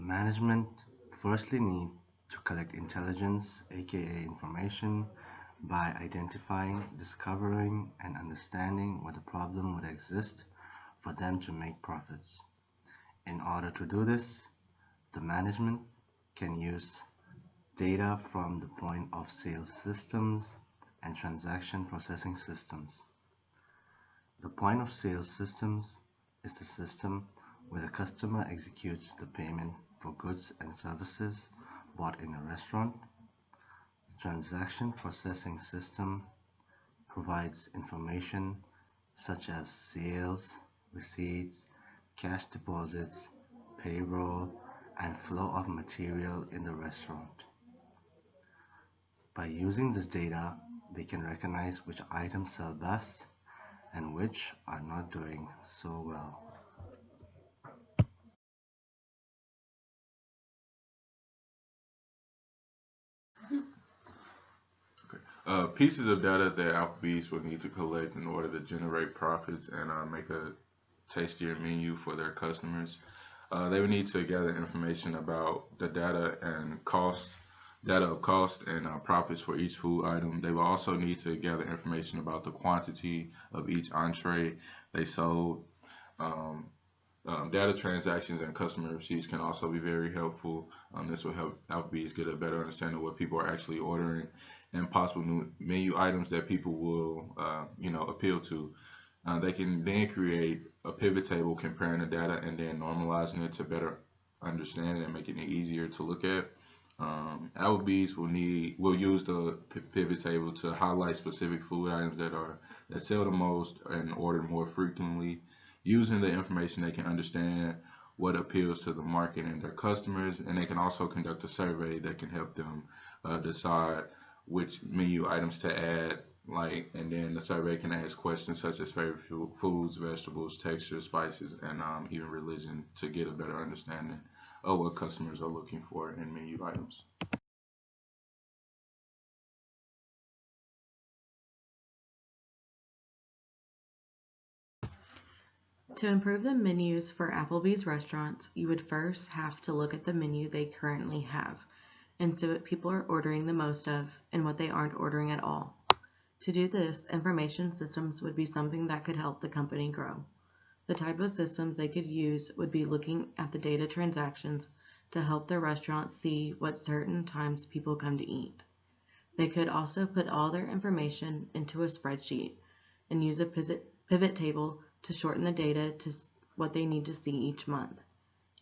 management firstly need to collect intelligence, aka information, by identifying, discovering, and understanding what the problem would exist for them to make profits. In order to do this, the management can use data from the point of sale systems and transaction processing systems. The point of sale systems is the system where the customer executes the payment for goods and services bought in a restaurant. The transaction processing system provides information such as sales, receipts, cash deposits, payroll, and flow of material in the restaurant. By using this data, they can recognize which items sell best and which are not doing so well. Pieces of data that Applebee's will need to collect in order to generate profits and make a tastier menu for their customers. They would need to gather information about the data of cost and profits for each food item. They will also need to gather information about the quantity of each entree they sold. Um, Data transactions and customer receipts can also be very helpful. This will help Applebee's get a better understanding of what people are actually ordering and possible new menu items that people will, appeal to. They can then create a pivot table comparing the data and then normalizing it to better understand it and making it easier to look at. Applebee's will use the pivot table to highlight specific food items that sell the most and ordered more frequently. Using the information, they can understand what appeals to the market and their customers, and they can also conduct a survey that can help them decide which menu items to add. And then the survey can ask questions such as favorite foods, vegetables, textures, spices, and even religion to get a better understanding of what customers are looking for in menu items. To improve the menus for Applebee's restaurants, you would first have to look at the menu they currently have and see what people are ordering the most of and what they aren't ordering at all. To do this, information systems would be something that could help the company grow. The type of systems they could use would be looking at the data transactions to help their restaurant see what certain times people come to eat. They could also put all their information into a spreadsheet and use a pivot table to shorten the data to what they need to see each month.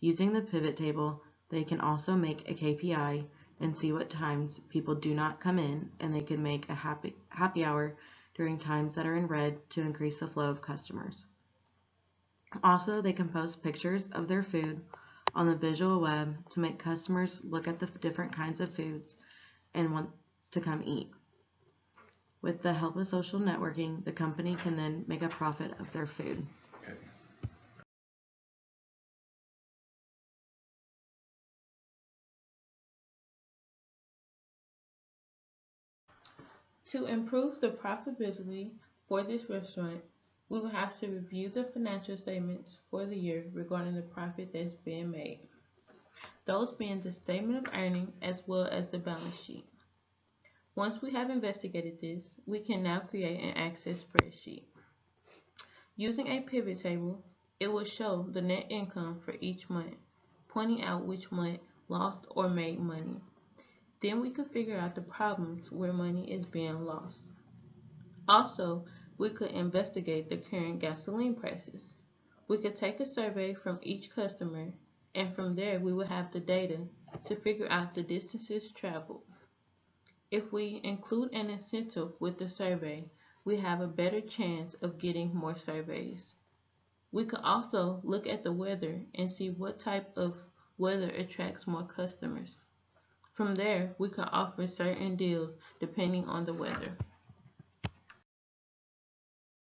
Using the pivot table, they can also make a KPI and see what times people do not come in, and they can make a happy hour during times that are in red to increase the flow of customers. Also, they can post pictures of their food on the visual web to make customers look at the different kinds of foods and want to come eat. With the help of social networking, the company can then make a profit of their food. Okay. To improve the profitability for this restaurant, we will have to review the financial statements for the year regarding the profit that's being made, those being the statement of earnings as well as the balance sheet. Once we have investigated this, we can now create an Access spreadsheet. Using a pivot table, it will show the net income for each month, pointing out which month lost or made money. Then we can figure out the problems where money is being lost. Also, we could investigate the current gasoline prices. We could take a survey from each customer, and from there we will have the data to figure out the distances traveled. If we include an incentive with the survey, we have a better chance of getting more surveys. We could also look at the weather and see what type of weather attracts more customers. From there, we can offer certain deals depending on the weather.